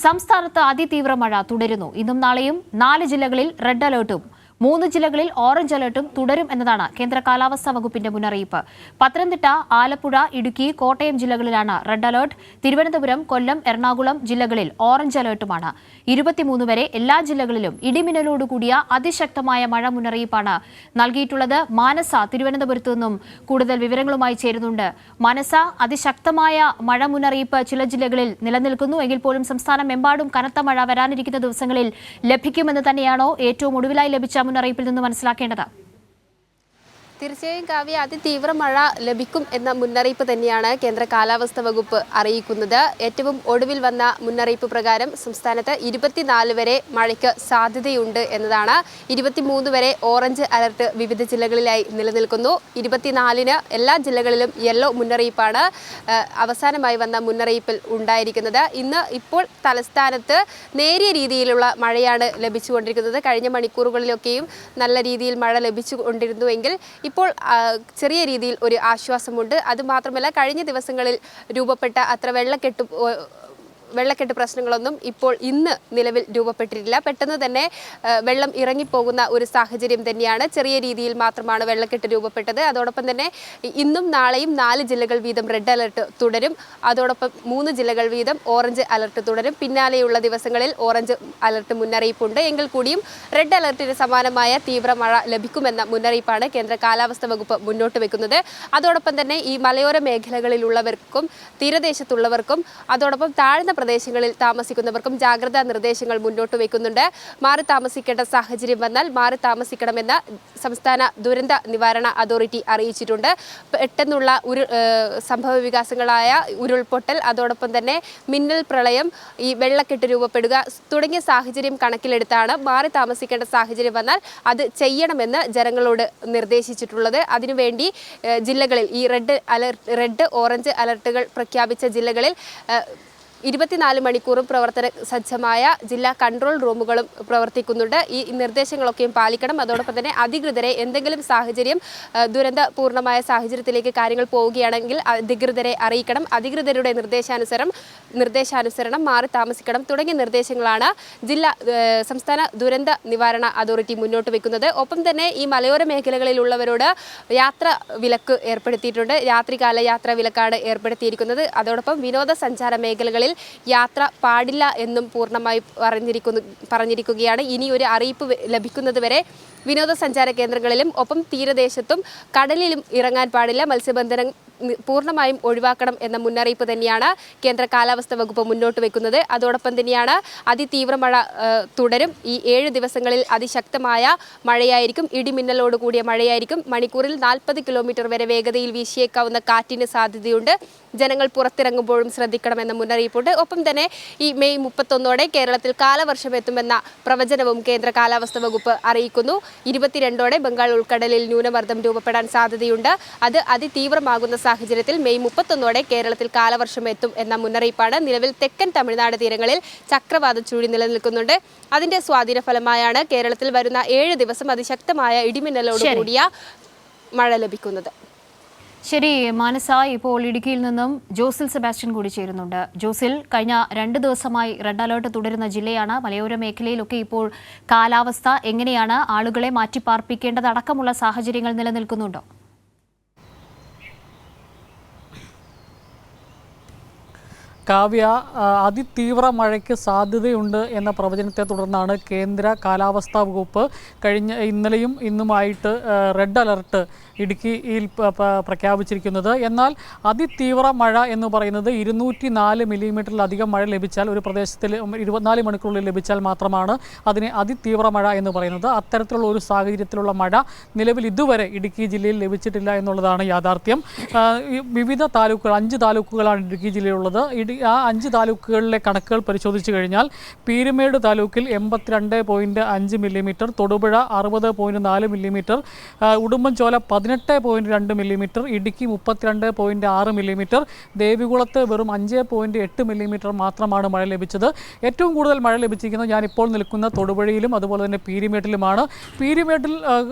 സംസ്ഥാനത്ത് അതിതീവ്ര മഴ തുടരുന്നു. ഇന്നും നാളെയും 4 ജില്ലകളിൽ റെഡ് അലർട്ടും 3 ജില്ലകളിൽ ഓറഞ്ച് അലർട്ടും തുടരും എന്നതാണ് കേന്ദ്ര കാലാവസ്ഥാ വകുപ്പിന്റെ മുന്നറിയിപ്പ്. പത്തനംതിട്ട, ആലപ്പുഴ, ഇടുക്കി, കോട്ടയം ജില്ലകളിലാണ് റെഡ് അലർട്ട്. തിരുവനന്തപുരം, കൊല്ലം, എറണാകുളം ജില്ലകളിൽ ഓറഞ്ച് അലർട്ടുമാണ്. 23 വരെ എല്ലാ ജില്ലകളിലും ഇടിമിന്നലോടുകൂടിയ അതിശക്തമായ മഴ മുന്നറിയിപ്പാണ് നൽകിയിട്ടുള്ളത്. മാനസ തിരുവനന്തപുരത്തു നിന്നും കൂടുതൽ വിവരങ്ങളുമായി ചേരുന്നുണ്ട്. മാനസ, അതിശക്തമായ മഴ മുന്നറിയിപ്പ് ചില ജില്ലകളിൽ നിലനിൽക്കുന്നു എങ്കിൽ പോലും സംസ്ഥാനമെമ്പാടും കനത്ത മഴ വരാനിരിക്കുന്ന ദിവസങ്ങളിൽ ലഭിക്കുമെന്ന് തന്നെയാണോ ഏറ്റവും ഒടുവിലായി ലഭിച്ച മുന്നറിയിപ്പിൽ നിന്ന് മനസ്സിലാക്കേണ്ടത്? തീർച്ചയായും കാവ്യ, അതിതീവ്ര മഴ ലഭിക്കും എന്ന മുന്നറിയിപ്പ് തന്നെയാണ് കേന്ദ്ര കാലാവസ്ഥാ വകുപ്പ് അറിയിക്കുന്നത്. ഏറ്റവും ഒടുവിൽ വന്ന മുന്നറിയിപ്പ് പ്രകാരം സംസ്ഥാനത്ത് 24 വരെ മഴയ്ക്ക് സാധ്യതയുണ്ട് എന്നതാണ്. 23 വരെ ഓറഞ്ച് അലർട്ട് വിവിധ ജില്ലകളിലായി നിലനിൽക്കുന്നു. 24-ന് എല്ലാ ജില്ലകളിലും യെല്ലോ മുന്നറിയിപ്പാണ് അവസാനമായി വന്ന മുന്നറിയിപ്പിൽ ഉണ്ടായിരിക്കുന്നത്. ഇപ്പോൾ തലസ്ഥാനത്ത് നേരിയ രീതിയിലുള്ള മഴയാണ് ലഭിച്ചുകൊണ്ടിരിക്കുന്നത്. കഴിഞ്ഞ മണിക്കൂറുകളിലൊക്കെയും നല്ല രീതിയിൽ മഴ ലഭിച്ചുകൊണ്ടിരുന്നുവെങ്കിൽ ഇപ്പോൾ ചെറിയ രീതിയിൽ ഒരു ആശ്വാസമുണ്ട്. അതുമാത്രമല്ല, കഴിഞ്ഞ ദിവസങ്ങളിൽ രൂപപ്പെട്ട അത്ര വെള്ളക്കെട്ട് പ്രശ്നങ്ങളൊന്നും ഇന്ന് നിലവിൽ രൂപപ്പെട്ടിട്ടില്ല. പെട്ടെന്ന് തന്നെ വെള്ളം ഇറങ്ങിപ്പോകുന്ന ഒരു സാഹചര്യം തന്നെയാണ്. ചെറിയ രീതിയിൽ മാത്രമാണ് വെള്ളക്കെട്ട് രൂപപ്പെട്ടത്. അതോടൊപ്പം തന്നെ ഇന്നും നാളെയും 4 ജില്ലകൾ വീതം റെഡ് അലർട്ട് തുടരും. അതോടൊപ്പം 3 ജില്ലകൾ വീതം ഓറഞ്ച് അലർട്ട് തുടരും. പിന്നാലെയുള്ള ദിവസങ്ങളിൽ ഓറഞ്ച് അലർട്ട് മുന്നറിയിപ്പുണ്ട് എങ്കിൽ കൂടിയും റെഡ് അലർട്ടിന് സമാനമായ തീവ്ര മഴ ലഭിക്കുമെന്ന മുന്നറിയിപ്പാണ് കേന്ദ്ര കാലാവസ്ഥാ വകുപ്പ് മുന്നോട്ട് വെക്കുന്നത്. അതോടൊപ്പം തന്നെ ഈ മലയോര മേഖലകളിലുള്ളവർക്കും തീരദേശത്തുള്ളവർക്കും അതോടൊപ്പം താഴ്ന്ന പ്രദേശങ്ങളിൽ താമസിക്കുന്നവർക്കും ജാഗ്രതാ നിർദ്ദേശങ്ങൾ മുന്നോട്ട് വയ്ക്കുന്നുണ്ട്. മാറി താമസിക്കേണ്ട സാഹചര്യം വന്നാൽ മാറി താമസിക്കണമെന്ന് സംസ്ഥാന ദുരന്ത നിവാരണ അതോറിറ്റി അറിയിച്ചിട്ടുണ്ട്. പെട്ടെന്നുള്ള സംഭവ വികാസങ്ങളായ ഉരുൾപൊട്ടൽ, അതോടൊപ്പം തന്നെ മിന്നൽ പ്രളയം, ഈ വെള്ളക്കെട്ട് രൂപപ്പെടുക തുടങ്ങിയ സാഹചര്യം കണക്കിലെടുത്താണ് മാറി താമസിക്കേണ്ട സാഹചര്യം വന്നാൽ അത് ചെയ്യണമെന്ന് ജനങ്ങളോട് നിർദ്ദേശിച്ചിട്ടുള്ളത്. അതിനുവേണ്ടി ജില്ലകളിൽ ഈ റെഡ് ഓറഞ്ച് അലർട്ടുകൾ പ്രഖ്യാപിച്ച ജില്ലകളിൽ 24 മണിക്കൂറും പ്രവർത്തന സജ്ജമായ ജില്ലാ കൺട്രോൾ റൂമുകളും പ്രവർത്തിക്കുന്നുണ്ട്. ഈ നിർദ്ദേശങ്ങളൊക്കെയും പാലിക്കണം. അതോടൊപ്പം തന്നെ അധികൃതരെ എന്തെങ്കിലും സാഹചര്യം ദുരന്തപൂർണമായ സാഹചര്യത്തിലേക്ക് കാര്യങ്ങൾ പോവുകയാണെങ്കിൽ അധികൃതരെ അറിയിക്കണം. അധികൃതരുടെ നിർദ്ദേശാനുസരണം മാറി താമസിക്കണം തുടങ്ങിയ നിർദ്ദേശങ്ങളാണ് സംസ്ഥാന ദുരന്ത നിവാരണ അതോറിറ്റി മുന്നോട്ട് വെക്കുന്നത്. ഒപ്പം തന്നെ ഈ മലയോര മേഖലകളിലുള്ളവരോട് യാത്ര വിലക്ക് ഏർപ്പെടുത്തിയിട്ടുണ്ട്. രാത്രികാല യാത്രാ വിലക്കാണ് ഏർപ്പെടുത്തിയിരിക്കുന്നത്. അതോടൊപ്പം വിനോദസഞ്ചാര മേഖലകളിൽ യാത്ര പാടില്ല എന്നും പൂർണ്ണമായി പറഞ്ഞിരിക്കുകയാണ്. ഇനി ഒരു അറിയിപ്പ് ലഭിക്കുന്നതുവരെ വിനോദസഞ്ചാര കേന്ദ്രങ്ങളിലും ഒപ്പം തീരദേശത്തും കടലിലും ഇറങ്ങാൻ പാടില്ല, മത്സ്യബന്ധനം പൂർണ്ണമായും ഒഴിവാക്കണം എന്ന മുന്നറിയിപ്പ് തന്നെയാണ് കേന്ദ്ര കാലാവസ്ഥാ വകുപ്പ് മുന്നോട്ട് വെക്കുന്നത്. അതോടൊപ്പം തന്നെയാണ് അതിതീവ്ര മഴ തുടരും. ഈ 7 ദിവസങ്ങളിൽ അതിശക്തമായ മഴയായിരിക്കും, ഇടിമിന്നലോട് കൂടിയ മഴയായിരിക്കും. മണിക്കൂറിൽ 40 കിലോമീറ്റർ വരെ വേഗതയിൽ വീശിയേക്കാവുന്ന കാറ്റിന് സാധ്യതയുണ്ട്. ജനങ്ങൾ പുറത്തിറങ്ങുമ്പോഴും ശ്രദ്ധിക്കണമെന്ന മുന്നറിയിപ്പുണ്ട്. ഒപ്പം തന്നെ ഈ മെയ് 31 കേരളത്തിൽ കാലവർഷം എത്തുമെന്ന പ്രവചനവും കേന്ദ്ര കാലാവസ്ഥാ വകുപ്പ് അറിയിക്കുന്നു. 22 ബംഗാൾ ഉൾക്കടലിൽ ന്യൂനമർദ്ദം രൂപപ്പെടാൻ സാധ്യതയുണ്ട്. അത് അതിതീവ്രമാകുന്ന സാഹചര്യത്തിൽ മെയ് 31 കേരളത്തിൽ കാലവർഷം എത്തും എന്ന മുന്നറിയിപ്പാണ്. നിലവിൽ തെക്കൻ തമിഴ്നാട് തീരങ്ങളിൽ ചക്രവാത ചുഴി നിലനിൽക്കുന്നുണ്ട്. അതിന്റെ സ്വാധീന ഫലമായാണ് കേരളത്തിൽ വരുന്ന 7 ദിവസം അതിശക്തമായ ഇടിമിന്നലോട് കൂടിയ മഴ ലഭിക്കുന്നത്. ശരി മാനസ, ഇപ്പോൾ ഇടുക്കിയിൽ നിന്നും ജോസിൽ സെബാസ്റ്റ്യൻ കൂടി ചേരുന്നുണ്ട്. ജോസിൽ, കഴിഞ്ഞ 2 ദിവസമായി റെഡ് അലേർട്ട് തുടരുന്ന ജില്ലയാണ്. മലയോര മേഖലയിലൊക്കെ ഇപ്പോൾ കാലാവസ്ഥ എങ്ങനെയാണ്? ആളുകളെ മാറ്റിപ്പാർപ്പിക്കേണ്ടതടക്കമുള്ള സാഹചര്യങ്ങൾ നിലനിൽക്കുന്നുണ്ടോ? കാവ്യ, അതിതീവ്ര മഴയ്ക്ക് സാധ്യതയുണ്ട് എന്ന പ്രവചനത്തെ തുടർന്നാണ് കേന്ദ്ര കാലാവസ്ഥാ വകുപ്പ് ഇന്നലെയും ഇന്നുമായിട്ട് റെഡ് അലർട്ട് ഇടുക്കിയിൽ പ്രഖ്യാപിച്ചിരിക്കുന്നത്. എന്നാൽ അതിതീവ്ര മഴ എന്ന് പറയുന്നത് 204 മില്ലിമീറ്ററിലധികം മഴ ലഭിച്ചാൽ, ഒരു പ്രദേശത്തിൽ 24 മണിക്കൂറിൽ ലഭിച്ചാൽ മാത്രമാണ് അതിനെ അതിതീവ്ര മഴ എന്ന് പറയുന്നത്. അത്തരത്തിലുള്ള ഒരു സാഹചര്യത്തിലുള്ള മഴ നിലവിൽ ഇതുവരെ ഇടുക്കി ജില്ലയിൽ ലഭിച്ചിട്ടില്ല എന്നുള്ളതാണ് യാഥാർത്ഥ്യം. വിവിധ താലൂക്കുകൾ, 5 താലൂക്കുകളാണ് ഇടുക്കി ജില്ലയിലുള്ളത്. ആ 5 താലൂക്കുകളിലെ കണക്കുകൾ പരിശോധിച്ചു കഴിഞ്ഞാൽ പീരുമേട് താലൂക്കിൽ 82.5 millimetre, Thodupuzha 60.4 millimetre, Udumbanchola 18.2 millimetre, Idukki 32.6 millimetre, ദേവികുളത്ത് വെറും 5.8 മില്ലിമീറ്റർ മാത്രമാണ് മഴ ലഭിച്ചത്. ഏറ്റവും കൂടുതൽ മഴ ലഭിച്ചിരിക്കുന്നത് ഞാനിപ്പോൾ നിൽക്കുന്ന തൊടുപുഴയിലും അതുപോലെ തന്നെ പീരുമേട്ടിലുമാണ്. പീരുമേട്ടിൽ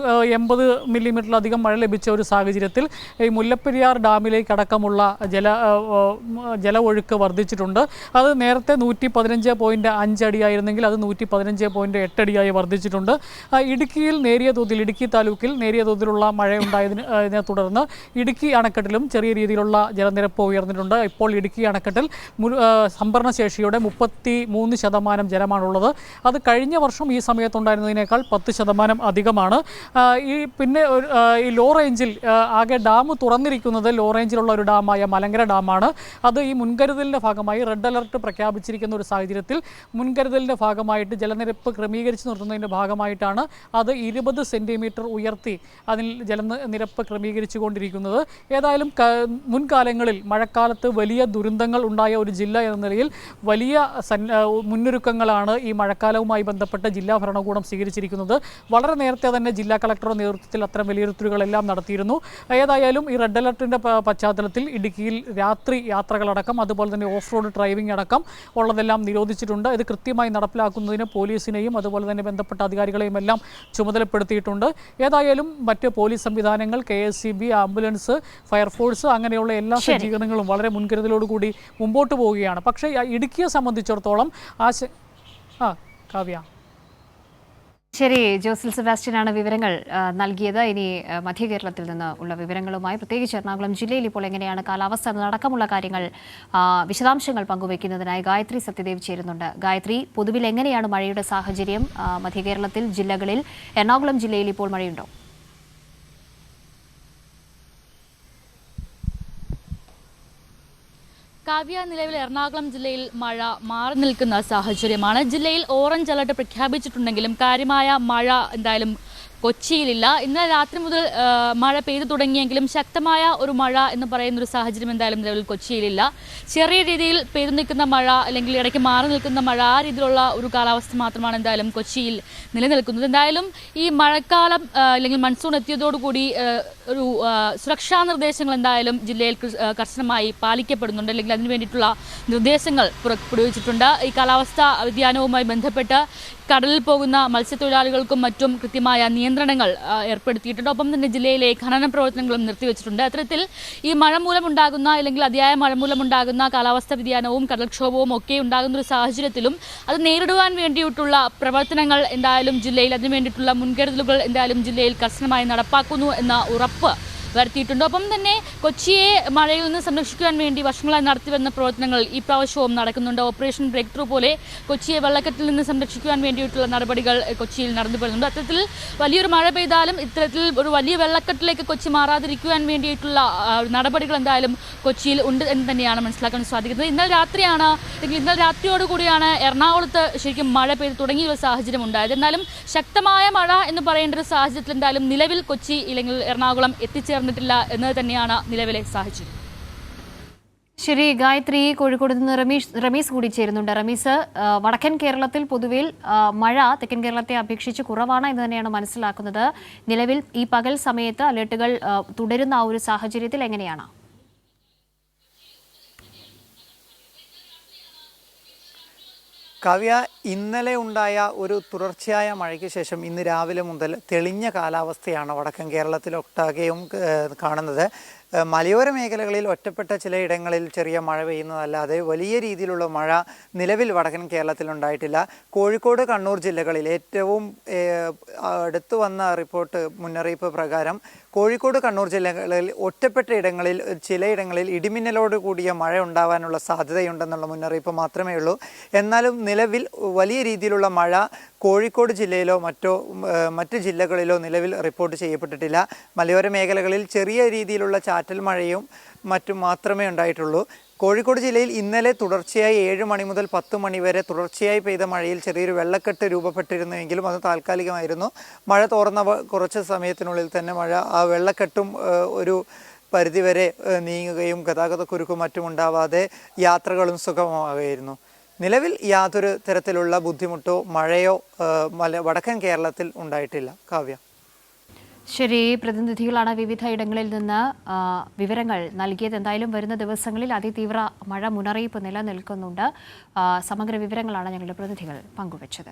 80 മില്ലിമീറ്ററിലധികം മഴ ലഭിച്ച ഒരു സാഹചര്യത്തിൽ ഈ മുല്ലപ്പെരിയാർ ഡാമിലേക്ക് അടക്കമുള്ള ജല ഒഴുക്ക് വർദ്ധിച്ചിട്ടുണ്ട്. അത് നേരത്തെ 115.5 അടിയായിരുന്നെങ്കിൽ അത് 115.8 അടിയായി വർദ്ധിച്ചിട്ടുണ്ട്. ഇടുക്കിയിൽ ഇടുക്കി താലൂക്കിൽ നേരിയ തോതിലുള്ള മഴ ഉണ്ടായതിനെ തുടർന്ന് ഇടുക്കി അണക്കെട്ടിലും ചെറിയ രീതിയിലുള്ള ജലനിരപ്പ് ഉയർന്നിട്ടുണ്ട്. ഇപ്പോൾ ഇടുക്കി അണക്കെട്ടിൽ സംഭരണശേഷിയുടെ 33% ജലമാണുള്ളത്. അത് കഴിഞ്ഞ വർഷം ഈ സമയത്തുണ്ടായിരുന്നതിനേക്കാൾ 10% അധികമാണ്. ഈ ലോ റേഞ്ചിൽ ആകെ ഡാം തുറന്നിരിക്കുന്നത് ലോ റേഞ്ചിലുള്ള ഒരു ഡാമായ മലങ്കര ഡാമാണ്. അത് ഈ മുൻകരുതലിൻ്റെ ഭാഗമായി റെഡ് അലർട്ട് പ്രഖ്യാപിച്ചിരിക്കുന്ന ഒരു സാഹചര്യത്തിൽ മുൻകരുതലിൻ്റെ ഭാഗമായിട്ട് ജലനിരപ്പ് ക്രമീകരിച്ച് നിർത്തുന്നതിൻ്റെ ഭാഗമായിട്ടാണ് അത് 20 സെൻറ്റിമീറ്റർ ഉയർത്തി അതിൽ ജലനിരപ്പ് ക്രമീകരിച്ചു കൊണ്ടിരിക്കുന്നത്. ഏതായാലും മുൻകാലങ്ങളിൽ മഴക്കാലത്ത് വലിയ ദുരന്തങ്ങൾ ഉണ്ടായ ഒരു ജില്ല എന്ന നിലയിൽ വലിയ മുന്നൊരുക്കങ്ങളാണ് ഈ മഴക്കാലവുമായി ബന്ധപ്പെട്ട് ജില്ലാ ഭരണകൂടം സ്വീകരിച്ചിരിക്കുന്നത്. വളരെ നേരത്തെ തന്നെ ജില്ലാ കളക്ടറുടെ നേതൃത്വത്തിൽ അത്തരം വിലയിരുത്തലുകളെല്ലാം നടത്തിയിരുന്നു. ഏതായാലും ഈ റെഡ് അലർട്ടിൻ്റെ പശ്ചാത്തലത്തിൽ ഇടുക്കിയിൽ രാത്രി യാത്രകളടക്കം അതുപോലെ തന്നെ ഓഫ് റോഡ് ഡ്രൈവിംഗ് അടക്കം ഉള്ളതെല്ലാം നിരോധിച്ചിട്ടുണ്ട്. ഇത് കൃത്യമായി നടപ്പിലാക്കുന്നതിന് പോലീസിനെയും അതുപോലെ തന്നെ ബന്ധപ്പെട്ട അധികാരികളെയും എല്ലാം ചുമതലപ്പെടുത്തിയിട്ടുണ്ട്. ഏതായാലും മറ്റ് പോലീസ് സംവിധാനങ്ങൾ, KSEB, ആംബുലൻസ്, ഫയർഫോഴ്സ് അങ്ങനെയുള്ള എല്ലാ സജ്ജീകരണങ്ങളും വളരെ മുൻകരുതലോടുകൂടി മുമ്പോട്ട് പോവുകയാണ്. പക്ഷേ ഇടുക്കിയെ സംബന്ധിച്ചിടത്തോളം കാവ്യ. ശരി, ജോസിൽ സെബാസ്റ്റ്യനാണ് വിവരങ്ങൾ നൽകിയത്. ഇനി മധ്യ കേരളത്തിൽ നിന്ന് ഉള്ള വിവരങ്ങളുമായി പ്രത്യേകിച്ച് എറണാകുളം ജില്ലയിൽ ഇപ്പോൾ എങ്ങനെയാണ് കാലാവസ്ഥ എന്നടക്കമുള്ള കാര്യങ്ങൾ വിശദാംശങ്ങൾ പങ്കുവയ്ക്കുന്നതിനായി ഗായത്രി സത്യദേവ് ചേരുന്നുണ്ട്. ഗായത്രി, പൊതുവിൽ എങ്ങനെയാണ് മഴയുടെ സാഹചര്യം മധ്യ കേരളത്തിൽ ജില്ലകളിൽ? എറണാകുളം ജില്ലയിൽ ഇപ്പോൾ മഴയുണ്ടോ? കാവ്യ, നിലവിൽ എറണാകുളം ജില്ലയിൽ മഴ മാറി നിൽക്കുന്ന സാഹചര്യമാണ്. ജില്ലയിൽ ഓറഞ്ച് അലർട്ട് പ്രഖ്യാപിച്ചിട്ടുണ്ടെങ്കിലും കാര്യമായ മഴ എന്തായാലും കൊച്ചിയിലില്ല. ഇന്നലെ രാത്രി മുതൽ മഴ പെയ്തു തുടങ്ങിയെങ്കിലും ശക്തമായ ഒരു മഴ എന്ന് പറയുന്ന ഒരു സാഹചര്യം എന്തായാലും നിലവിൽ കൊച്ചിയിലില്ല. ചെറിയ രീതിയിൽ പെയ്തു നിൽക്കുന്ന മഴ അല്ലെങ്കിൽ ഇടയ്ക്ക് മാറി നിൽക്കുന്ന മഴ, ആ രീതിയിലുള്ള ഒരു കാലാവസ്ഥ മാത്രമാണ് എന്തായാലും കൊച്ചിയിൽ നിലനിൽക്കുന്നത്. എന്തായാലും ഈ മഴക്കാലം അല്ലെങ്കിൽ മൺസൂൺ എത്തിയതോടുകൂടി ഒരു സുരക്ഷാ നിർദ്ദേശങ്ങൾ എന്തായാലും ജില്ലയിൽ കർശനമായി പാലിക്കപ്പെടുന്നുണ്ട്, അല്ലെങ്കിൽ അതിന് വേണ്ടിയിട്ടുള്ള നിർദ്ദേശങ്ങൾ പുറപ്പെടുവിച്ചിട്ടുണ്ട്. ഈ കാലാവസ്ഥാ വ്യതിയാനവുമായി ബന്ധപ്പെട്ട് കടലിൽ പോകുന്ന മത്സ്യത്തൊഴിലാളികൾക്കും മറ്റും കൃത്യമായ നിയന്ത്രണങ്ങൾ ഏർപ്പെടുത്തിയിട്ടുണ്ട്. ഒപ്പം തന്നെ ജില്ലയിലെ ഖനന പ്രവർത്തനങ്ങളും നിർത്തിവെച്ചിട്ടുണ്ട്. അത്തരത്തിൽ ഈ മഴ മൂലമുണ്ടാകുന്ന അല്ലെങ്കിൽ അതിയായ മഴ മൂലമുണ്ടാകുന്ന കാലാവസ്ഥാ വ്യതിയാനവും കടൽക്ഷോഭവും ഒക്കെ ഉണ്ടാകുന്ന ഒരു സാഹചര്യത്തിലും അത് നേരിടുവാൻ വേണ്ടിയിട്ടുള്ള പ്രവർത്തനങ്ങൾ എന്തായാലും ജില്ലയിൽ, അതിനു വേണ്ടിയിട്ടുള്ള മുൻകരുതലുകൾ എന്തായാലും ജില്ലയിൽ കർശനമായി നടപ്പാക്കുന്നു എന്ന ഉറപ്പ് വരുത്തിയിട്ടുണ്ട്. ഒപ്പം തന്നെ കൊച്ചിയെ മഴയിൽ നിന്ന് സംരക്ഷിക്കുവാൻ വേണ്ടി വർഷങ്ങളായി നടത്തിവരുന്ന പ്രവർത്തനങ്ങൾ ഈ പ്രാവശ്യവും നടക്കുന്നുണ്ട്. ഓപ്പറേഷൻ ബ്രേക്ക് ത്രൂ പോലെ കൊച്ചിയെ വെള്ളക്കെട്ടിൽ നിന്ന് സംരക്ഷിക്കുവാൻ വേണ്ടിയിട്ടുള്ള നടപടികൾ കൊച്ചിയിൽ നടന്നു വരുന്നുണ്ട്. അത്തരത്തിൽ വലിയൊരു മഴ പെയ്താലും ഇത്തരത്തിൽ ഒരു വലിയ വെള്ളക്കെട്ടിലേക്ക് കൊച്ചി മാറാതിരിക്കുവാൻ വേണ്ടിയിട്ടുള്ള നടപടികൾ എന്തായാലും കൊച്ചിയിൽ ഉണ്ട് എന്ന് തന്നെയാണ് മനസ്സിലാക്കാൻ സാധിക്കുന്നത്. ഇന്നലെ രാത്രിയോടുകൂടിയാണ് എറണാകുളത്ത് ശരിക്കും മഴ പെയ്ത് തുടങ്ങിയ ഒരു സാഹചര്യം ഉണ്ടായത്. എന്നാലും ശക്തമായ മഴ എന്ന് പറയേണ്ട ഒരു സാഹചര്യത്തിൽ എന്തായാലും നിലവിൽ കൊച്ചി അല്ലെങ്കിൽ എറണാകുളം എത്തിച്ചേർന്നിട്ടില്ല എന്നത് തന്നെയാണ് നിലവിലെ സാഹചര്യം. ശരി ഗായത്രി, കോഴിക്കോട് നിന്ന് റമീസ് കൂടി ചേരുന്നുണ്ട്. റമീസ്, വടക്കൻ കേരളത്തിൽ പൊതുവിൽ മഴ തെക്കൻ കേരളത്തെ അപേക്ഷിച്ച് കുറവാണ് എന്ന് തന്നെയാണ് മനസ്സിലാക്കുന്നത്. നിലവിൽ ഈ പകൽ സമയത്ത് അലർട്ടുകൾ തുടരുന്ന ആ ഒരു സാഹചര്യത്തിൽ എങ്ങനെയാണ്? കാവ്യ, ഇന്നലെ ഉണ്ടായ ഒരു തുടർച്ചയായ മഴയ്ക്ക് ശേഷം ഇന്ന് രാവിലെ മുതൽ തെളിഞ്ഞ കാലാവസ്ഥയാണ് വടക്കൻ കേരളത്തിലൊട്ടാകെയും കാണുന്നത്. മലയോര മേഖലകളിൽ ഒറ്റപ്പെട്ട ചിലയിടങ്ങളിൽ ചെറിയ മഴ പെയ്യുന്നതല്ലാതെ വലിയ രീതിയിലുള്ള മഴ നിലവിൽ വടക്കൻ കേരളത്തിൽ ഉണ്ടായിട്ടില്ല. കോഴിക്കോട്, കണ്ണൂർ ജില്ലകളിൽ ഏറ്റവും അടുത്തു വന്ന മുന്നറിയിപ്പ് പ്രകാരം കോഴിക്കോട്, കണ്ണൂർ ജില്ലകളിൽ ഒറ്റപ്പെട്ട ഇടങ്ങളിൽ ചിലയിടങ്ങളിൽ ഇടിമിന്നലോട് കൂടിയ മഴ ഉണ്ടാവാനുള്ള സാധ്യതയുണ്ടെന്നുള്ള മുന്നറിയിപ്പ് മാത്രമേ ഉള്ളൂ. എന്നാലും നിലവിൽ വലിയ രീതിയിലുള്ള മഴ കോഴിക്കോട് ജില്ലയിലോ മറ്റ് ജില്ലകളിലോ നിലവിൽ റിപ്പോർട്ട് ചെയ്യപ്പെട്ടിട്ടില്ല. മലയോര മേഖലകളിൽ ചെറിയ രീതിയിലുള്ള ചാറ്റൽ മഴയും മറ്റും മാത്രമേ ഉണ്ടായിട്ടുള്ളൂ. കോഴിക്കോട് ജില്ലയിൽ ഇന്നലെ തുടർച്ചയായി 7 മണി മുതൽ 10 മണി വരെ തുടർച്ചയായി പെയ്ത മഴയിൽ ചെറിയൊരു വെള്ളക്കെട്ട് രൂപപ്പെട്ടിരുന്നുവെങ്കിലും അത് താൽക്കാലികമായിരുന്നു. മഴ തോർന്ന കുറച്ച് സമയത്തിനുള്ളിൽ തന്നെ ആ വെള്ളക്കെട്ടും ഒരു പരിധിവരെ നീങ്ങുകയും ഗതാഗതക്കുരുക്കും മറ്റും ഉണ്ടാവാതെ യാത്രകളും സുഗമമാകുകയായിരുന്നു. നിലവിൽ യാതൊരു തരത്തിലുള്ള ബുദ്ധിമുട്ടോ മഴയോ വടക്കൻ കേരളത്തിൽ ഉണ്ടായിട്ടില്ല. കാവ്യ. ശരി, പ്രതിനിധികളാണ് വിവിധ ഇടങ്ങളിൽ നിന്ന് വിവരങ്ങൾ നൽകിയത്. എന്തായാലും വരുന്ന ദിവസങ്ങളിൽ അതിതീവ്ര മഴ മുന്നറിയിപ്പ് നിലനിൽക്കുന്നുണ്ട്. സമഗ്ര വിവരങ്ങളാണ് ഞങ്ങളുടെ പ്രതിനിധികൾ പങ്കുവച്ചത്.